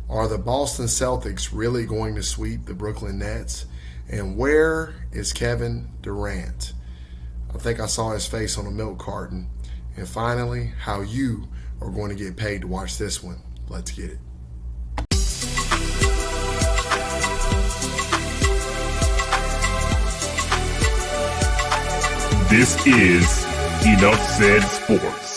Are the Boston Celtics really going to sweep the Brooklyn Nets? And where is Kevin Durant? I think I saw his face on a milk carton. And finally, how you are going to get paid to watch this one. Let's get it. This is Enough Said Sports.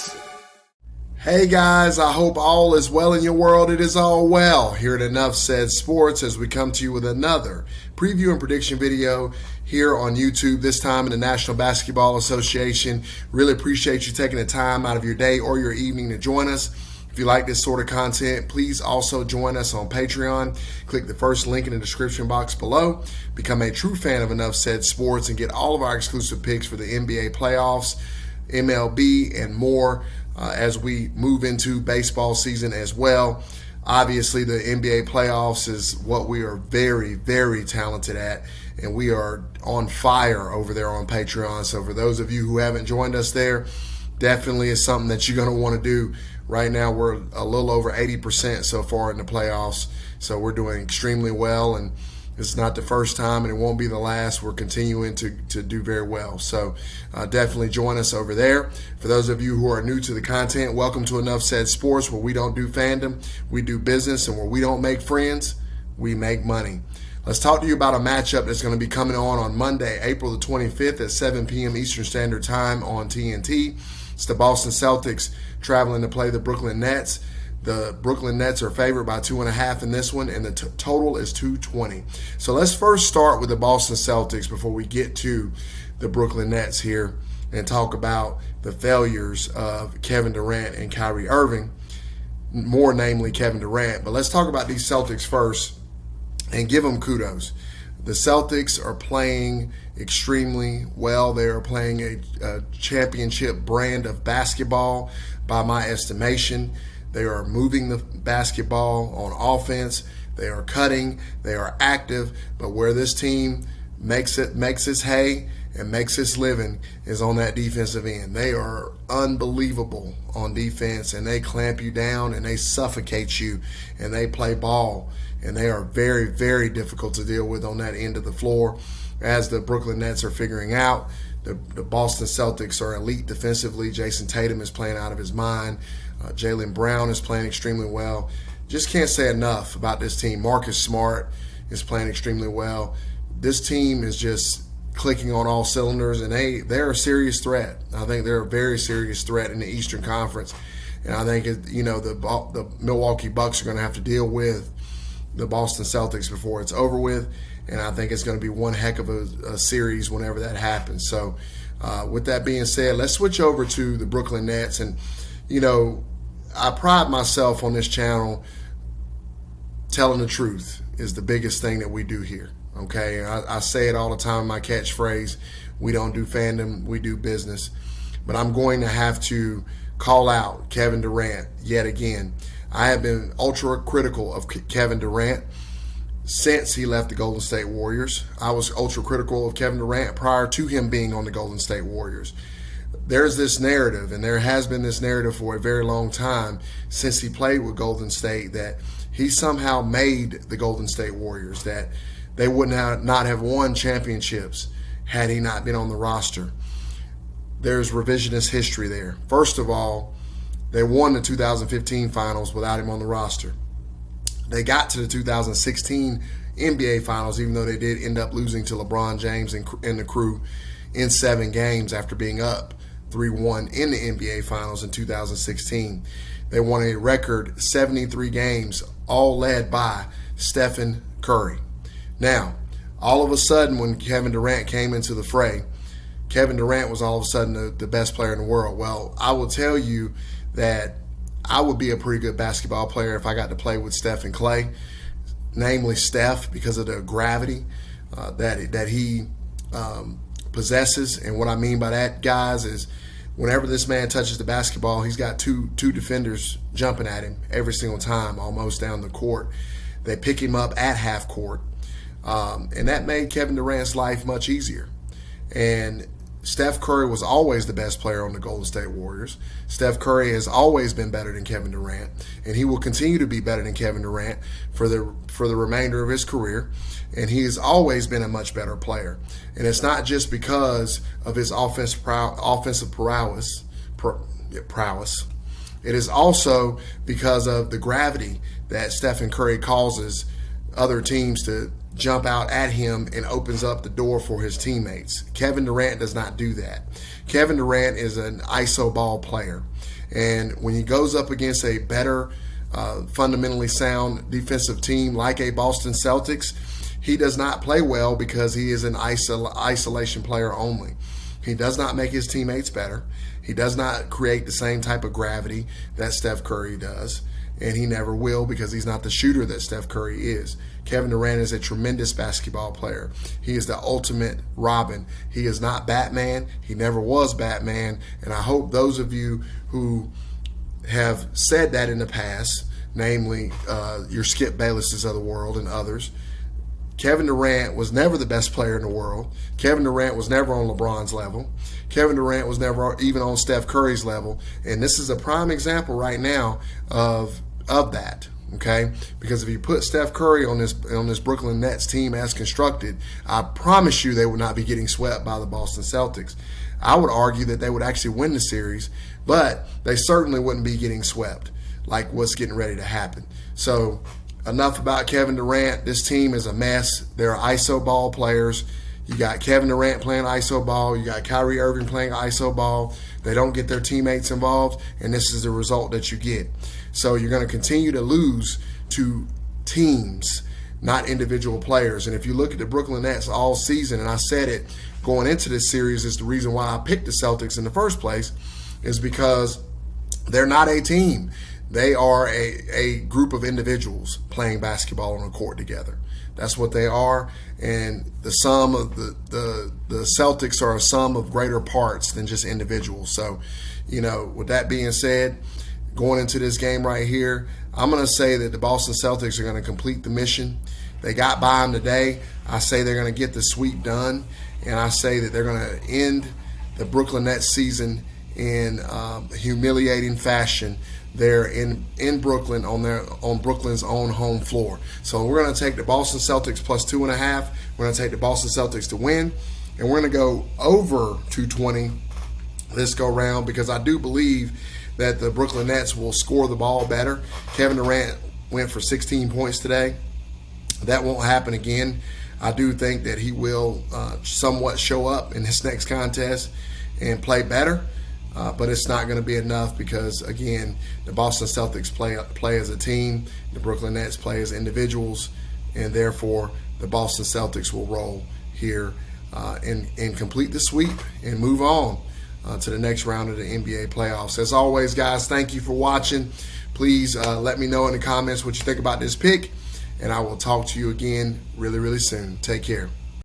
Hey guys, I hope all is well in your world. It is all well here at Enough Said Sports as we come to you with another preview and prediction video here on YouTube, this time in the National Basketball Association. Really appreciate you taking the time out of your day or your evening to join us. If you like this sort of content, please also join us on Patreon. Click the first link in the description box below. Become a true fan of Enough Said Sports and get all of our exclusive picks for the NBA playoffs, MLB, and more as we move into baseball season as well. Obviously, the NBA playoffs is what we are very, very talented at, and we are on fire over there on Patreon. So for those of you who haven't joined us there, definitely is something that you're going to want to do. Right now, we're a little over 80% so far in the playoffs, so we're doing extremely well, and it's not the first time, and it won't be the last. We're continuing to do very well, so definitely join us over there. For those of you who are new to the content, welcome to Enough Said Sports, where we don't do fandom, we do business, and where we don't make friends, we make money. Let's talk to you about a matchup that's going to be coming on Monday, April the 25th at 7 p.m. Eastern Standard Time on TNT. It's the Boston Celtics traveling to play the Brooklyn Nets. The Brooklyn Nets are favored by 2.5 in this one, and the total is 220. So let's first start with the Boston Celtics before we get to the Brooklyn Nets here and talk about the failures of Kevin Durant and Kyrie Irving, more namely Kevin Durant. But let's talk about these Celtics first and give them kudos. The Celtics are playing extremely well. They are playing a championship brand of basketball by my estimation. They are moving the basketball on offense. They are cutting. They are active. But where this team makes its hay and makes its living is on that defensive end. They are unbelievable on defense, and they clamp you down and they suffocate you, and they play ball. And they are very, very difficult to deal with on that end of the floor. As the Brooklyn Nets are figuring out, the Boston Celtics are elite defensively. Jason Tatum is playing out of his mind. Jaylen Brown is playing extremely well. Just can't say enough about this team. Marcus Smart is playing extremely well. This team is just clicking on all cylinders, and they're a serious threat. I think they're a very serious threat in the Eastern Conference. And I think the Milwaukee Bucks are going to have to deal with the Boston Celtics before it's over with, and I think it's going to be one heck of a series whenever that happens. So with that being said, let's switch over to the Brooklyn Nets. And, I pride myself on this channel. Telling the truth is the biggest thing that we do here, okay? I say it all the time, my catchphrase, we don't do fandom, we do business. But I'm going to have to call out Kevin Durant yet again. I have been ultra critical of Kevin Durant since he left the Golden State Warriors. I was ultra critical of Kevin Durant prior to him being on the Golden State Warriors. There's this narrative, and there has been this narrative for a very long time since he played with Golden State, that he somehow made the Golden State Warriors, that they would not have won championships had he not been on the roster. There's revisionist history there. First of all, they won the 2015 finals without him on the roster. They got to the 2016 NBA finals, even though they did end up losing to LeBron James and the crew in 7 games after being up 3-1 in the NBA finals in 2016. They won a record 73 games, all led by Stephen Curry. Now, all of a sudden, when Kevin Durant came into the fray, Kevin Durant was all of a sudden the best player in the world. Well, I will tell you that I would be a pretty good basketball player if I got to play with Steph and Clay, namely Steph, because of the gravity that he possesses. And what I mean by that, guys, is whenever this man touches the basketball, he's got two defenders jumping at him every single time, almost down the court. They pick him up at half court, and that made Kevin Durant's life much easier. And Steph Curry was always the best player on the Golden State Warriors. Steph Curry has always been better than Kevin Durant, and he will continue to be better than Kevin Durant for the remainder of his career. And he has always been a much better player. And it's not just because of his offensive prowess. It is also because of the gravity that Stephen Curry causes other teams to jump out at him and opens up the door for his teammates. Kevin Durant does not do that. Kevin Durant is an iso ball player. And when he goes up against a better, fundamentally sound defensive team like a Boston Celtics, he does not play well because he is an isolation player only. He does not make his teammates better. He does not create the same type of gravity that Steph Curry does. And he never will because he's not the shooter that Steph Curry is. Kevin Durant is a tremendous basketball player. He is the ultimate Robin. He is not Batman. He never was Batman. And I hope those of you who have said that in the past, namely your Skip Baylesses of the world and others, Kevin Durant was never the best player in the world. Kevin Durant was never on LeBron's level. Kevin Durant was never even on Steph Curry's level. And this is a prime example right now of that, okay? Because if you put Steph Curry on this Brooklyn Nets team as constructed, I promise you they would not be getting swept by the Boston Celtics. I would argue that they would actually win the series, but they certainly wouldn't be getting swept like what's getting ready to happen. So enough about Kevin Durant. This team is a mess. They're iso ball players. You got Kevin Durant playing iso ball. You got Kyrie Irving playing iso ball. They don't get their teammates involved, and this is the result that you get. So you're going to continue to lose to teams, not individual players. And if you look at the Brooklyn Nets all season, and I said it going into this series is the reason why I picked the Celtics in the first place, is because they're not a team. They are a group of individuals playing basketball on a court together. That's what they are, and the sum of the Celtics are a sum of greater parts than just individuals. So, with that being said, going into this game right here, I'm going to say that the Boston Celtics are going to complete the mission. They got by them today. I say they're going to get the sweep done, and I say that they're going to end the Brooklyn Nets season in humiliating fashion there in Brooklyn on Brooklyn's own home floor. So we're going to take the Boston Celtics plus 2.5. We're going to take the Boston Celtics to win, and we're going to go over 220 this go round because I do believe that the Brooklyn Nets will score the ball better. Kevin Durant went for 16 points today. That won't happen again. I do think that he will somewhat show up in this next contest and play better. But it's not going to be enough because, again, the Boston Celtics play as a team, the Brooklyn Nets play as individuals, and therefore the Boston Celtics will roll here and complete the sweep and move on to the next round of the NBA playoffs. As always, guys, thank you for watching. Please let me know in the comments what you think about this pick, and I will talk to you again really, really soon. Take care.